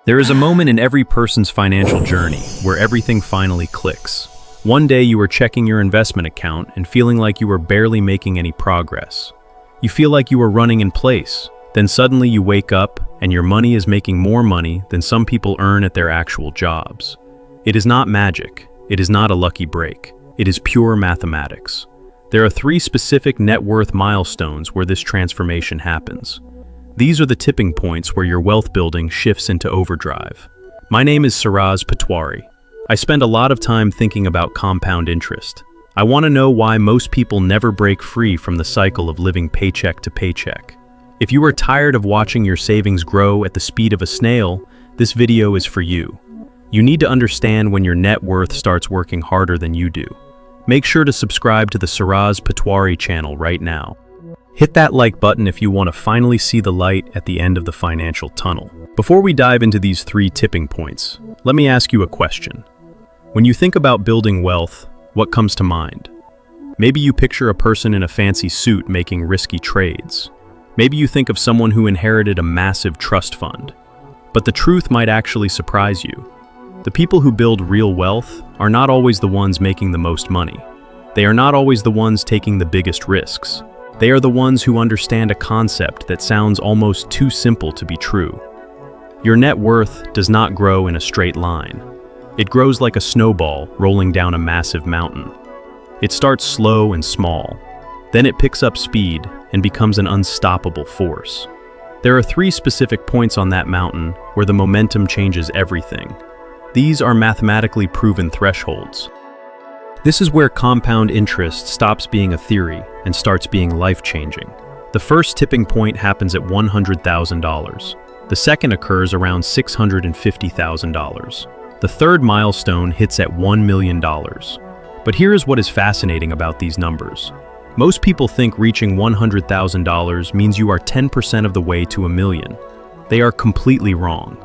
There is a moment in every person's financial journey where everything finally clicks. One day you are checking your investment account and feeling like you are barely making any progress. You feel like you are running in place. Then suddenly you wake up and your money is making more money than some people earn at their actual jobs. It is not magic. It is not a lucky break. It is pure mathematics. There are 3 specific net worth milestones where this transformation happens. These are the tipping points where your wealth building shifts into overdrive. My name is Siraz Patwari. I spend a lot of time thinking about compound interest. I want to know why most people never break free from the cycle of living paycheck to paycheck. If you are tired of watching your savings grow at the speed of a snail, this video is for you. You need to understand when your net worth starts working harder than you do. Make sure to subscribe to the Siraz Patwari channel right now. Hit that like button if you want to finally see the light at the end of the financial tunnel. Before we dive into these 3 tipping points, let me ask you a question. When you think about building wealth, what comes to mind? Maybe you picture a person in a fancy suit making risky trades. Maybe you think of someone who inherited a massive trust fund. But the truth might actually surprise you. The people who build real wealth are not always the ones making the most money. They are not always the ones taking the biggest risks. They are the ones who understand a concept that sounds almost too simple to be true. Your net worth does not grow in a straight line. It grows like a snowball rolling down a massive mountain. It starts slow and small. Then it picks up speed and becomes an unstoppable force. There are 3 specific points on that mountain where the momentum changes everything. These are mathematically proven thresholds. This is where compound interest stops being a theory and starts being life-changing. The first tipping point happens at $100,000. The second occurs around $650,000. The third milestone hits at $1 million. But here is what is fascinating about these numbers. Most people think reaching $100,000 means you are 10% of the way to $1 million. They are completely wrong.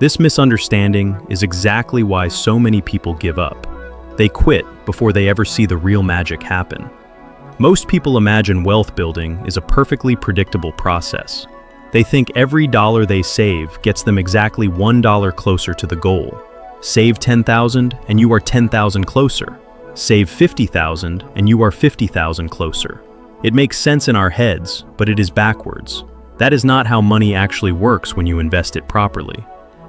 This misunderstanding is exactly why so many people give up. They quit before they ever see the real magic happen. Most people imagine wealth building is a perfectly predictable process. They think every dollar they save gets them exactly $1 closer to the goal. Save $10,000 and you are $10,000 closer. Save $50,000 and you are $50,000 closer. It makes sense in our heads, but it is backwards. That is not how money actually works when you invest it properly.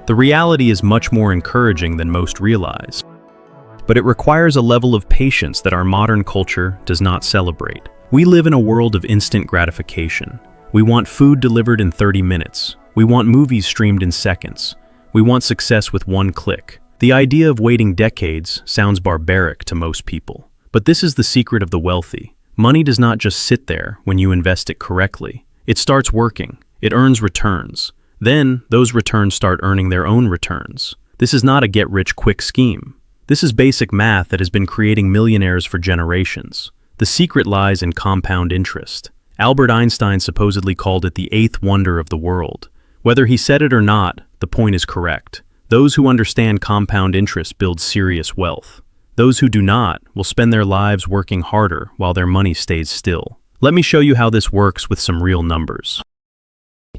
The reality is much more encouraging than most realize. But it requires a level of patience that our modern culture does not celebrate. We live in a world of instant gratification. We want food delivered in 30 minutes. We want movies streamed in seconds. We want success with one click. The idea of waiting decades sounds barbaric to most people. But this is the secret of the wealthy. Money does not just sit there when you invest it correctly. It starts working. It earns returns. Then, those returns start earning their own returns. This is not a get-rich-quick scheme. This is basic math that has been creating millionaires for generations. The secret lies in compound interest. Albert Einstein supposedly called it the 8th wonder of the world. Whether he said it or not, the point is correct. Those who understand compound interest build serious wealth. Those who do not will spend their lives working harder while their money stays still. Let me show you how this works with some real numbers.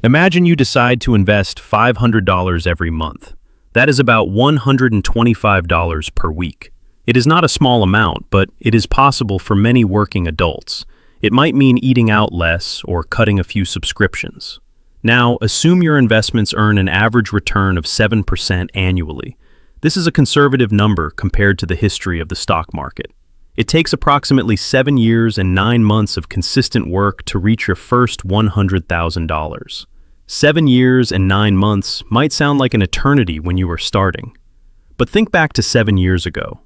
Imagine you decide to invest $500 every month. That is about $125 per week. It is not a small amount, but it is possible for many working adults. It might mean eating out less or cutting a few subscriptions. Now, assume your investments earn an average return of 7% annually. This is a conservative number compared to the history of the stock market. It takes approximately 7 years and 9 months of consistent work to reach your first $100,000. 7 years and 9 months might sound like an eternity when you were starting. But think back to 7 years ago.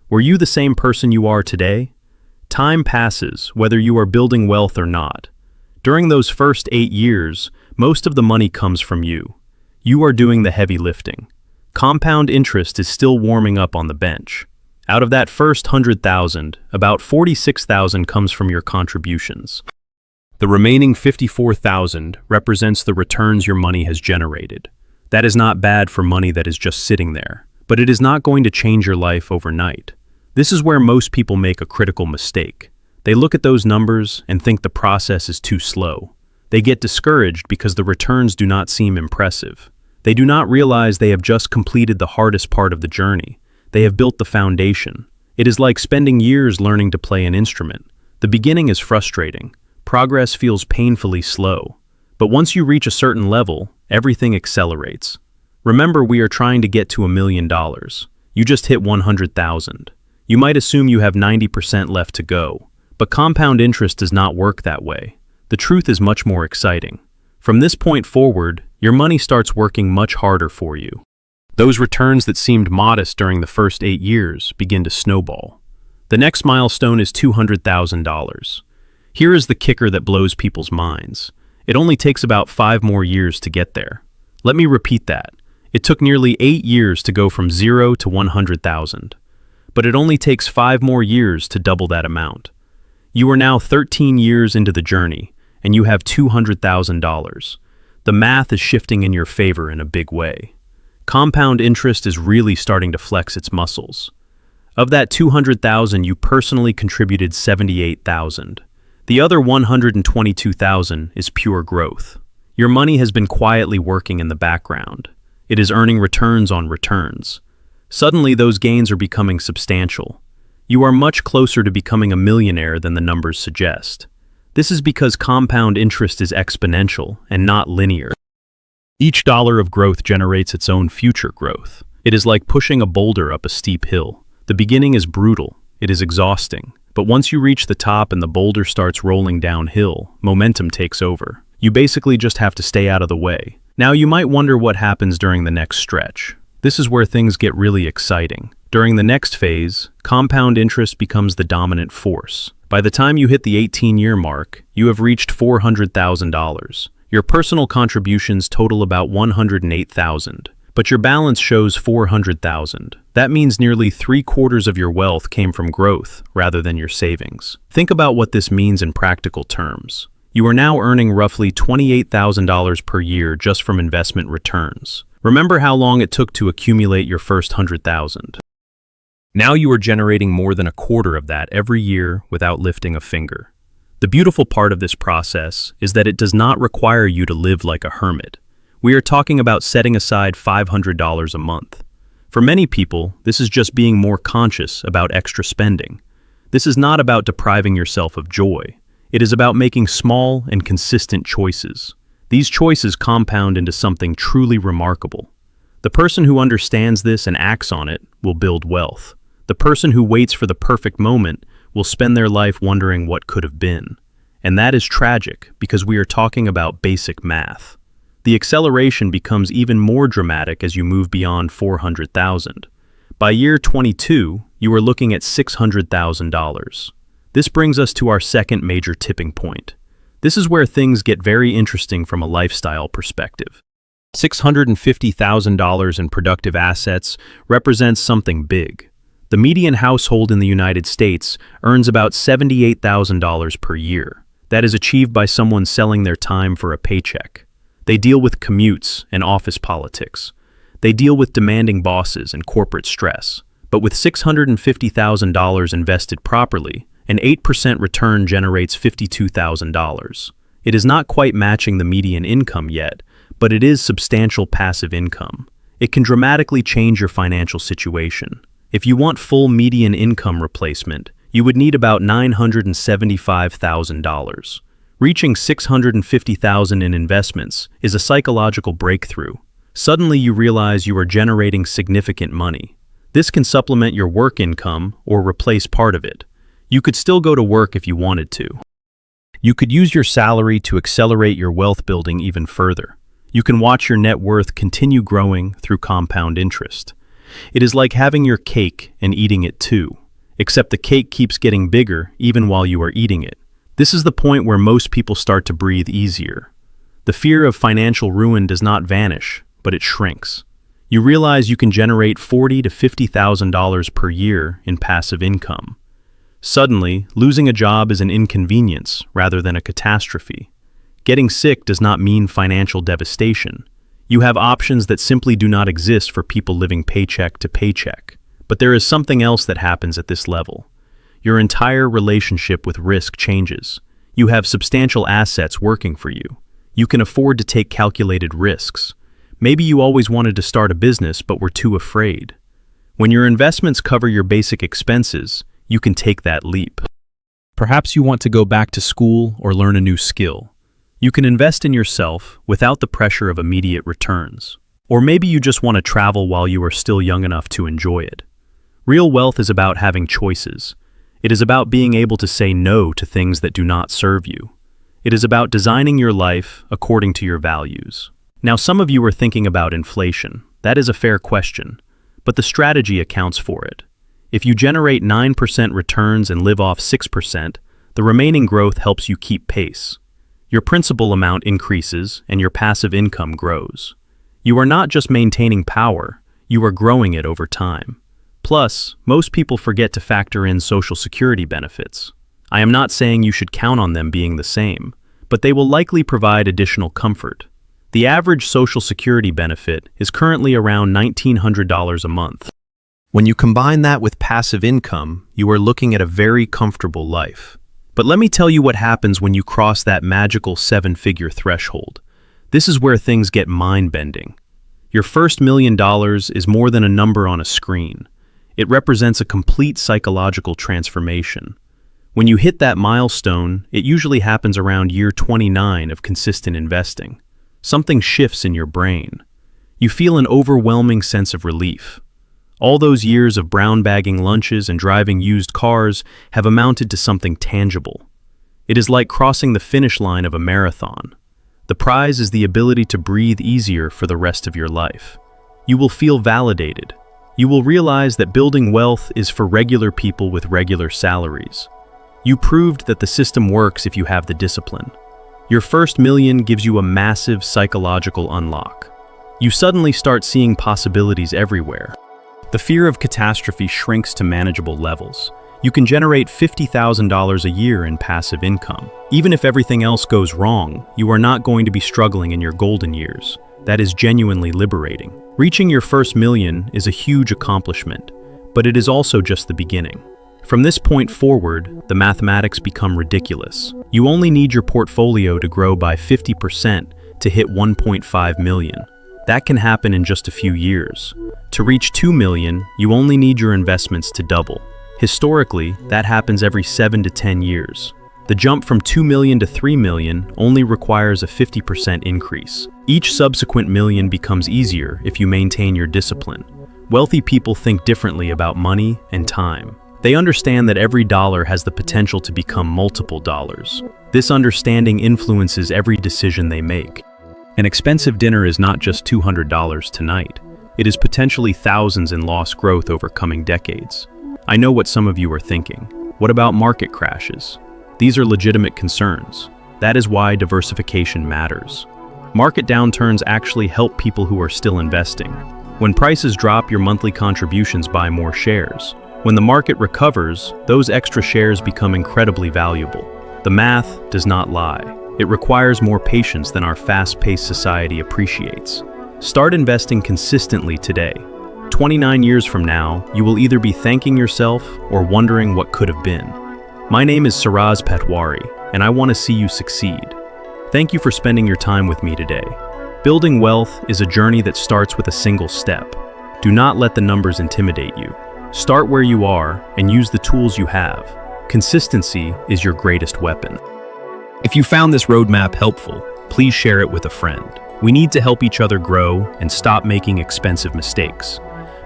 Were you the same person you are today? Time passes, whether you are building wealth or not. During those first 8 years, most of the money comes from you. You are doing the heavy lifting. Compound interest is still warming up on the bench. Out of that first 100,000, about 46,000 comes from your contributions. The remaining 54,000 represents the returns your money has generated. That is not bad for money that is just sitting there, but it is not going to change your life overnight. This is where most people make a critical mistake. They look at those numbers and think the process is too slow. They get discouraged because the returns do not seem impressive. They do not realize they have just completed the hardest part of the journey. They have built the foundation. It is like spending years learning to play an instrument. The beginning is frustrating. Progress feels painfully slow. But once you reach a certain level, everything accelerates. Remember, we are trying to get to $1 million. You just hit 100,000. You might assume you have 90% left to go. But compound interest does not work that way. The truth is much more exciting. From this point forward, your money starts working much harder for you. Those returns that seemed modest during the first 8 years begin to snowball. The next milestone is $200,000. Here is the kicker that blows people's minds. It only takes about 5 more years to get there. Let me repeat that. It took nearly 8 years to go from 0 to 100,000. But it only takes 5 more years to double that amount. You are now 13 years into the journey, and you have $200,000. The math is shifting in your favor in a big way. Compound interest is really starting to flex its muscles. Of that 200,000, you personally contributed 78,000. The other 122,000 is pure growth. Your money has been quietly working in the background. It is earning returns on returns. Suddenly, those gains are becoming substantial. You are much closer to becoming a millionaire than the numbers suggest. This is because compound interest is exponential and not linear. Each dollar of growth generates its own future growth. It is like pushing a boulder up a steep hill. The beginning is brutal. It is exhausting. But once you reach the top and the boulder starts rolling downhill, momentum takes over. You basically just have to stay out of the way. Now you might wonder what happens during the next stretch. This is where things get really exciting. During the next phase, compound interest becomes the dominant force. By the time you hit the 18-year mark, you have reached $400,000. Your personal contributions total about $108,000, but your balance shows $400,000. That means nearly 3/4 of your wealth came from growth rather than your savings. Think about what this means in practical terms. You are now earning roughly $28,000 per year just from investment returns. Remember how long it took to accumulate your first $100,000. Now you are generating more than 1/4 of that every year without lifting a finger. The beautiful part of this process is that it does not require you to live like a hermit. We are talking about setting aside $500 a month. For many people, this is just being more conscious about extra spending. This is not about depriving yourself of joy. It is about making small and consistent choices. These choices compound into something truly remarkable. The person who understands this and acts on it will build wealth. The person who waits for the perfect moment will spend their life wondering what could have been. And that is tragic because we are talking about basic math. The acceleration becomes even more dramatic as you move beyond 400,000. By year 22, you are looking at $600,000. This brings us to our second major tipping point. This is where things get very interesting from a lifestyle perspective. $650,000 in productive assets represents something big. The median household in the United States earns about $78,000 per year. That is achieved by someone selling their time for a paycheck. They deal with commutes and office politics. They deal with demanding bosses and corporate stress. But with $650,000 invested properly, an 8% return generates $52,000. It is not quite matching the median income yet, but it is substantial passive income. It can dramatically change your financial situation. If you want full median income replacement, you would need about $975,000. Reaching $650,000 in investments is a psychological breakthrough. Suddenly you realize you are generating significant money. This can supplement your work income or replace part of it. You could still go to work if you wanted to. You could use your salary to accelerate your wealth building even further. You can watch your net worth continue growing through compound interest. It is like having your cake and eating it too, except the cake keeps getting bigger even while you are eating it. This is the point where most people start to breathe easier. The fear of financial ruin does not vanish, but it shrinks. You realize you can generate $40,000 to $50,000 per year in passive income. Suddenly, losing a job is an inconvenience rather than a catastrophe. Getting sick does not mean financial devastation. You have options that simply do not exist for people living paycheck to paycheck. But there is something else that happens at this level. Your entire relationship with risk changes. You have substantial assets working for you. You can afford to take calculated risks. Maybe you always wanted to start a business but were too afraid. When your investments cover your basic expenses, you can take that leap. Perhaps you want to go back to school or learn a new skill. You can invest in yourself without the pressure of immediate returns. Or maybe you just want to travel while you are still young enough to enjoy it. Real wealth is about having choices. It is about being able to say no to things that do not serve you. It is about designing your life according to your values. Now, some of you are thinking about inflation. That is a fair question, but the strategy accounts for it. If you generate 9% returns and live off 6%, the remaining growth helps you keep pace. Your principal amount increases and your passive income grows. You are not just maintaining power, you are growing it over time. Plus, most people forget to factor in Social Security benefits. I am not saying you should count on them being the same, but they will likely provide additional comfort. The average Social Security benefit is currently around $1,900 a month. When you combine that with passive income, you are looking at a very comfortable life. But let me tell you what happens when you cross that magical 7-figure threshold. This is where things get mind-bending. Your first $1 million is more than a number on a screen. It represents a complete psychological transformation. When you hit that milestone, it usually happens around year 29 of consistent investing. Something shifts in your brain. You feel an overwhelming sense of relief. All those years of brown-bagging lunches and driving used cars have amounted to something tangible. It is like crossing the finish line of a marathon. The prize is the ability to breathe easier for the rest of your life. You will feel validated. You will realize that building wealth is for regular people with regular salaries. You proved that the system works if you have the discipline. Your first $1 million gives you a massive psychological unlock. You suddenly start seeing possibilities everywhere. The fear of catastrophe shrinks to manageable levels. You can generate $50,000 a year in passive income. Even if everything else goes wrong, you are not going to be struggling in your golden years. That is genuinely liberating. Reaching your first $1 million is a huge accomplishment, but it is also just the beginning. From this point forward, the mathematics become ridiculous. You only need your portfolio to grow by 50% to hit $1.5 million. That can happen in just a few years. To reach $2 million, you only need your investments to double. Historically, that happens every 7 to 10 years. The jump from $2 million to $3 million only requires a 50% increase. Each subsequent million becomes easier if you maintain your discipline. Wealthy people think differently about money and time. They understand that every dollar has the potential to become multiple dollars. This understanding influences every decision they make. An expensive dinner is not just $200 tonight. It is potentially thousands in lost growth over coming decades. I know what some of you are thinking. What about market crashes? These are legitimate concerns. That is why diversification matters. Market downturns actually help people who are still investing. When prices drop, your monthly contributions buy more shares. When the market recovers, those extra shares become incredibly valuable. The math does not lie. It requires more patience than our fast-paced society appreciates. Start investing consistently today. 29 years from now, you will either be thanking yourself or wondering what could have been. My name is Siraz Patwari, and I want to see you succeed. Thank you for spending your time with me today. Building wealth is a journey that starts with a single step. Do not let the numbers intimidate you. Start where you are and use the tools you have. Consistency is your greatest weapon. If you found this roadmap helpful, please share it with a friend. We need to help each other grow and stop making expensive mistakes.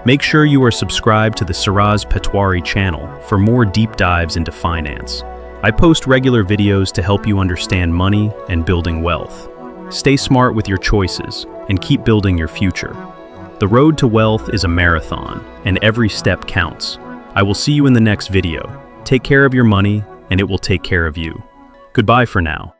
Make sure you are subscribed to the Siraz Patwari channel for more deep dives into finance. I post regular videos to help you understand money and building wealth. Stay smart with your choices and keep building your future. The road to wealth is a marathon, and every step counts. I will see you in the next video. Take care of your money, and it will take care of you. Goodbye for now.